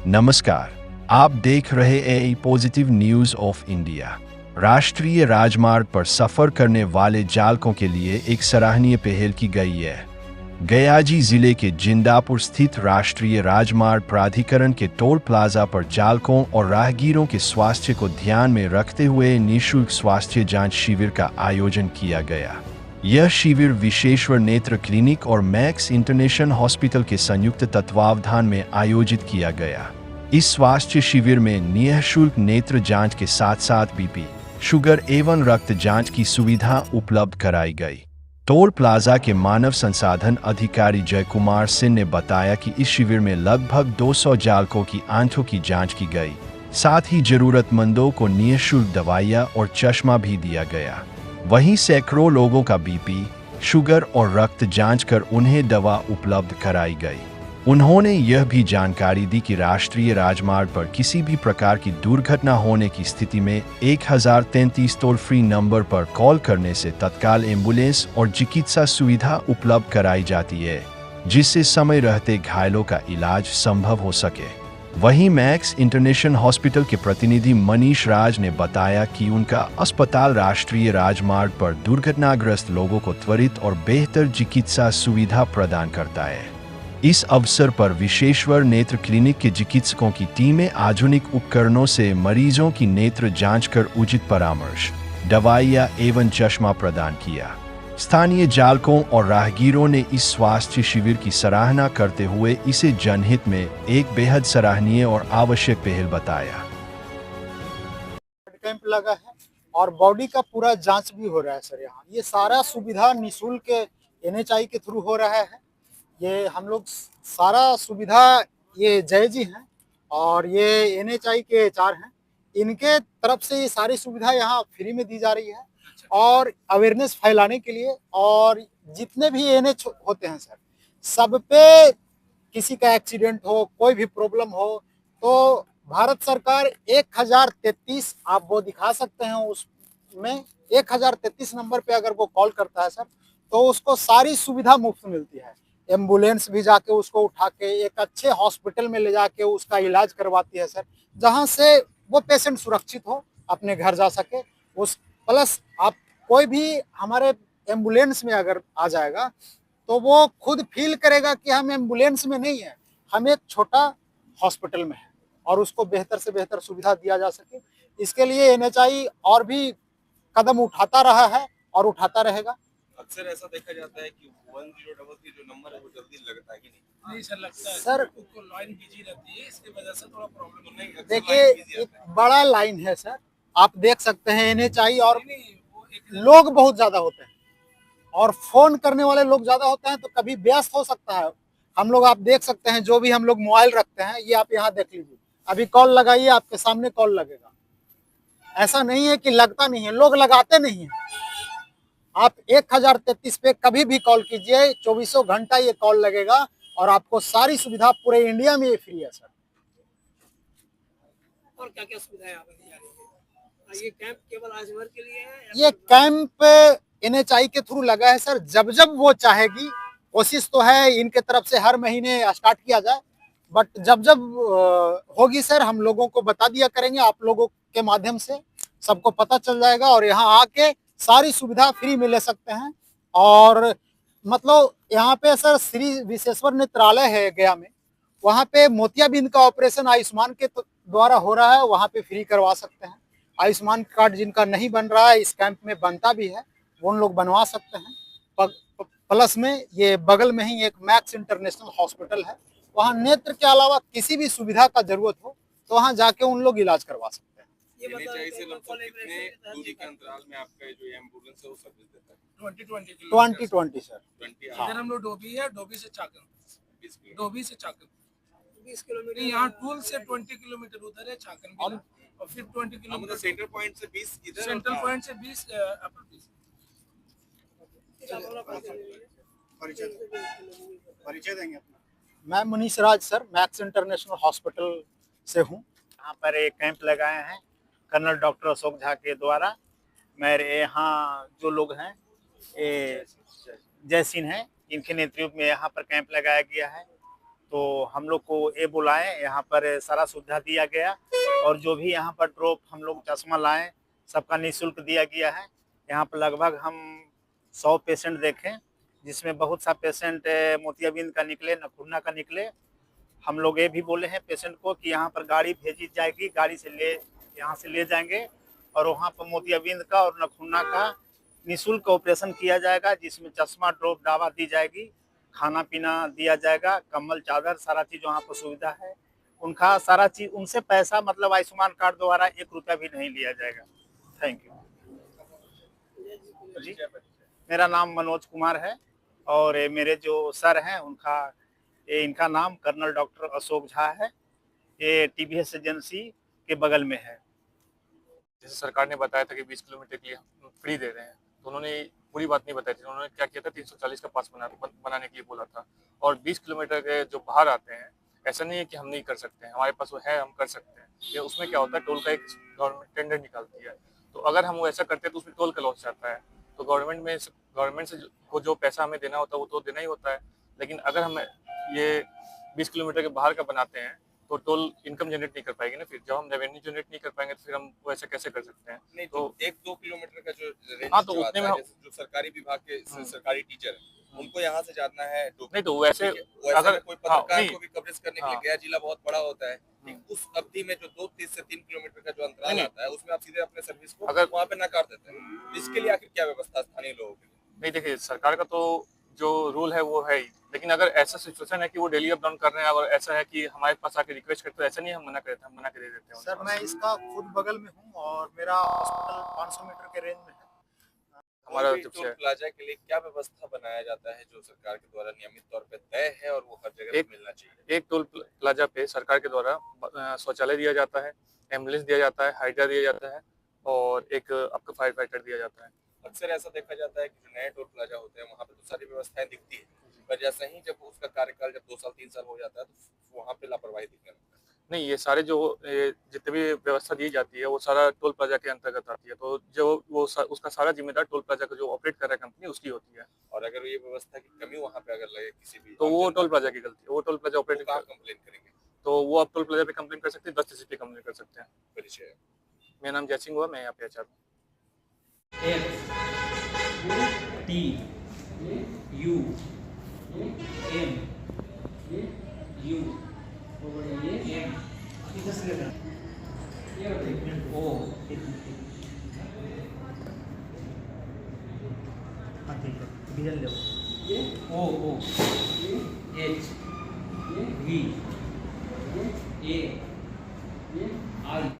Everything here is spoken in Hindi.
नमस्कार, आप देख रहे हैं पॉजिटिव न्यूज ऑफ इंडिया। राष्ट्रीय राजमार्ग पर सफर करने वाले चालकों के लिए एक सराहनीय पहल की गई है। गयाजी जिले के जिंदापुर स्थित राष्ट्रीय राजमार्ग प्राधिकरण के टोल प्लाजा पर चालकों और राहगीरों के स्वास्थ्य को ध्यान में रखते हुए निःशुल्क स्वास्थ्य जांच शिविर का आयोजन किया गया। यह शिविर विश्वेश्वर नेत्र क्लिनिक और मैक्स इंटरनेशनल हॉस्पिटल के संयुक्त तत्वावधान में आयोजित किया गया। इस स्वास्थ्य शिविर में निःशुल्क नेत्र जांच के साथ साथ बीपी, शुगर एवं रक्त जांच की सुविधा उपलब्ध कराई गई। टोल प्लाजा के मानव संसाधन अधिकारी जय कुमार सिंह ने बताया कि इस शिविर में लगभग 200 चालकों की आंखों की जांच की गई। साथ ही जरूरतमंदों को निःशुल्क दवाइयां और चश्मा भी दिया गया। वहीं सैकड़ों लोगों का बीपी, शुगर और रक्त जांच कर उन्हें दवा उपलब्ध कराई गई। उन्होंने यह भी जानकारी दी कि राष्ट्रीय राजमार्ग पर किसी भी प्रकार की दुर्घटना होने की स्थिति में 1033 टोल फ्री नंबर पर कॉल करने से तत्काल एम्बुलेंस और चिकित्सा सुविधा उपलब्ध कराई जाती है, जिससे समय रहते घायलों का इलाज संभव हो सके। वहीं मैक्स इंटरनेशनल हॉस्पिटल के प्रतिनिधि मनीष राज ने बताया कि उनका अस्पताल राष्ट्रीय राजमार्ग पर दुर्घटनाग्रस्त लोगों को त्वरित और बेहतर चिकित्सा सुविधा प्रदान करता है। इस अवसर पर विश्वेश्वर नेत्र क्लिनिक के चिकित्सकों की टीमें आधुनिक उपकरणों से मरीजों की नेत्र जांच कर उचित परामर्श, दवाइयां एवं चश्मा प्रदान किया। स्थानीय चालकों और राहगीरों ने इस स्वास्थ्य शिविर की सराहना करते हुए इसे जनहित में एक बेहद सराहनीय और आवश्यक पहल बताया। कैंप लगा है और बॉडी का पूरा जांच भी हो रहा है सर। यहाँ ये सारा सुविधा निःशुल्क एनएचआई के थ्रू हो रहा है। ये हम लोग सारा सुविधा ये जय जी हैं और ये एनएचआई के एचआर हैं, इनके तरफ से ये सारी सुविधा यहाँ फ्री में दी जा रही है। और अवेयरनेस फैलाने के लिए, और जितने भी एनएच होते हैं सर, सब पे किसी का एक्सीडेंट हो, कोई भी प्रॉब्लम हो, तो भारत सरकार 1033 आप वो दिखा सकते हैं, उसमें 1033 नंबर पे अगर वो कॉल करता है सर, तो उसको सारी सुविधा मुफ्त मिलती है। एम्बुलेंस भी जाके उसको उठा के एक अच्छे हॉस्पिटल में ले जाके उसका इलाज करवाती है सर, जहां से वो पेशेंट सुरक्षित हो, अपने घर जा सके। उस प्लस आप कोई भी हमारे एम्बुलेंस में अगर आ जाएगा तो वो खुद फील करेगा कि हम एम्बुलेंस में नहीं है, हम एक छोटा हॉस्पिटल में है, और उसको बेहतर से बेहतर सुविधा दिया जा सके। इसके लिए एनएचआई और भी कदम उठाता रहा है और उठाता रहेगा। अक्सर ऐसा देखा जाता है कि 1033 जो नंबर है वो जल्दी लगता है कि नहीं? नहीं सर, लगता है सर, तो लाइन बिजी रहती है, इसकी वजह से थोड़ा प्रॉब्लम नहीं है। देखिए एक बड़ा लाइन है सर, आप देख सकते हैं एनएचआई, और वो एक लोग बहुत ज्यादा होते हैं और फोन करने वाले लोग ज्यादा होते हैं, तो कभी व्यस्त हो सकता है। हम लोग आप देख सकते हैं, जो भी हम लोग मोबाइल रखते हैं, ये आप यहाँ देख लीजिए, अभी कॉल लगाइए, आपके सामने कॉल लगेगा। ऐसा नहीं है कि लगता नहीं है, लोग लगाते नहीं है। आप 1033 पे कभी भी कॉल कीजिए, 24 घंटा ये कॉल लगेगा और आपको सारी सुविधा पूरे इंडिया में ये फ्री है सर। और क्या क्या सुविधाएं यहाँ पर दी जा रही है? ये कैंप केवल राजमार्ग के लिए है? ये कैंप एनएचआई के थ्रू लगा है सर। जब जब वो चाहेगी, कोशिश तो है इनके तरफ से हर महीने स्टार्ट किया जाए, बट जब जब होगी सर, हम लोगों को बता दिया करेंगे, आप लोगों के माध्यम से सबको पता चल जाएगा और यहाँ आके सारी सुविधा फ्री में ले सकते हैं। और मतलब यहाँ पे सर श्री विश्वेश्वर नेत्रालय है गया में, वहाँ पे मोतियाबिंद का ऑपरेशन आयुष्मान के द्वारा हो रहा है, वहाँ पे फ्री करवा सकते हैं। आयुष्मान कार्ड जिनका नहीं बन रहा है, इस कैंप में बनता भी है, वो उन लोग बनवा सकते हैं। प्लस में ये बगल में ही एक मैक्स इंटरनेशनल हॉस्पिटल है, वहाँ नेत्र के अलावा किसी भी सुविधा का जरूरत हो तो वहाँ जाके उन लोग इलाज करवा सकते हैं। ये एनएचआई से लगभग कितने दूरी के अंतराल में आपका जो एम्बुलेंस है वो सर्विस देता है? 2020 सर। 20 इधर हम लोग डोभी है, डोभी से चाकन, 20 किलोमीटर। यहाँ टूल से 20 किलोमीटर उधर है चाकन और फिर 20 किलोमीटर सेंटर पॉइंट से 20 इधर, सेंट्रल पॉइंट से 20 अपर 20। परिचय देंगे अपना। मैं मनीष राज सर, मैक्स इंटरनेशनल हॉस्पिटल से हूँ। यहाँ पर एक कैंप लगाए हैं कर्नल डॉक्टर अशोक झा के द्वारा। मेरे यहाँ जो लोग हैं जय सिंह हैं, इनके नेतृत्व में यहाँ पर कैंप लगाया गया है। तो हम लोग को ये बुलाएं, यहाँ पर सारा सुविधा दिया गया और जो भी यहाँ पर ड्रॉप हम लोग चश्मा लाएं सबका निःशुल्क दिया गया है। यहाँ पर लगभग हम 100 पेशेंट देखें, जिसमें बहुत सा पेशेंट मोतियाबिंद का निकले, नखुन्ना का निकले। हम लोग ये भी बोले हैं पेशेंट को कि यहाँ पर गाड़ी भेजी जाएगी, गाड़ी से यहाँ से ले जाएंगे और वहाँ पर मोतियाबिंद का और नखुन्ना का निःशुल्क ऑपरेशन किया जाएगा, जिसमें चश्मा, ड्रॉप, दवा दी जाएगी, खाना पीना दिया जाएगा, कंबल, चादर, सारा चीज़ वहाँ पर सुविधा है। उनका सारा चीज़, उनसे पैसा मतलब आयुष्मान कार्ड द्वारा 1 रुपया भी नहीं लिया जाएगा। थैंक यू जी। मेरा नाम मनोज कुमार है और मेरे जो सर हैं इनका नाम कर्नल डॉक्टर अशोक झा है। ये TVS एजेंसी के बगल में है। जैसे सरकार ने बताया था कि 20 किलोमीटर के लिए फ्री दे रहे हैं, तो उन्होंने पूरी बात नहीं बताई थी। उन्होंने क्या किया था, 340 का पास बनाने के लिए बोला था। और 20 किलोमीटर के जो बाहर आते हैं, ऐसा नहीं है कि हम नहीं कर सकते हैं, हमारे पास वो है, हम कर सकते हैं। ये उसमें क्या होता है, टोल का एक गवर्नमेंट टेंडर निकालती है, तो अगर हम वो ऐसा करते हैं तो उसमें टोल का लॉस जाता है। तो गवर्नमेंट से को जो पैसा हमें देना होता है वो तो देना ही होता है। लेकिन अगर हम ये 20 किलोमीटर के बाहर का बनाते हैं तो टोल इनकम जनरेट नहीं कर पाएगी ना। फिर जब हम रेवेन्यू जनरेट नहीं कर पाएंगे तो फिर हम वो ऐसा कैसे कर सकते हैं? नहीं तो 1-2 किलोमीटर का जो रेंज हाँ, तो जो उतने आता में है, जैसे जो सरकारी विभाग के सरकारी टीचर हैं, उनको यहाँ से जाना है नहीं तो वैसे अगर कोई पत्रकार को भी कवरेज करने के लिए, हाँ। गया जिला बहुत बड़ा होता है, उस अवधि में जो 2 से 3 किलोमीटर का जो अंतराल आता है, उसमें आप सीधे अपने सर्विस को अगर वहाँ पे नकार देते हैं। इसके लिए आखिर क्या व्यवस्था स्थानीय लोगों के लिए? नहीं, देखिए सरकार का तो जो रूल है वो है ही, लेकिन अगर ऐसा सिचुएशन है कि वो डेली अप डाउन कर रहे हैं और ऐसा है कि हमारे पास आके रिक्वेस्ट करते हैं, ऐसा नहीं हम मना करते, हम मना कर देते हैं। सर मैं इसका खुद बगल में हूँ और मेरा हॉस्पिटल 500 मीटर के रेंज में है। हमारा टोल प्लाजा के लिए क्या व्यवस्था बनाया जाता है जो सरकार के द्वारा नियमित तौर पे तय है और वो हर जगह मिलना चाहिए? एक टोल प्लाजा पे सरकार के द्वारा शौचालय दिया जाता है, एम्बुलेंस दिया जाता है, हाइड्रा दिया जाता है और एक आपका फायर फाइटर दिया जाता है। अक्सर ऐसा देखा जाता है कि जो नए टोल प्लाजा होते हैं वहाँ पे तो सारी व्यवस्थाएं दिखती है, पर जैसे ही जब उसका कार्यकाल जब 2 साल 3 साल हो जाता है तो वहाँ पे लापरवाही दिखने लगता है। नहीं, ये सारे जो जितने भी व्यवस्था दी जाती है वो सारा टोल प्लाजा के अंतर्गत आती है, तो जो उसका सारा जिम्मेदार टोल प्लाजा का जो ऑपरेट कर रहा है कंपनी उसकी होती है। और अगर ये व्यवस्था की कमी वहाँ पे अगर लगे किसी भी, तो वो टोल प्लाजा की गलती है, वो टोल प्लाजा ऑपरेट कंप्लेन करेंगे तो वो आप टोल प्लाजा पे कंप्लेन कर सकते हैं, 10 पे कंप्लेन कर सकते हैं। परिचय? मेरा नाम जय सिंह हुआ, मैं यहाँ पे HR हूँ। OOH V A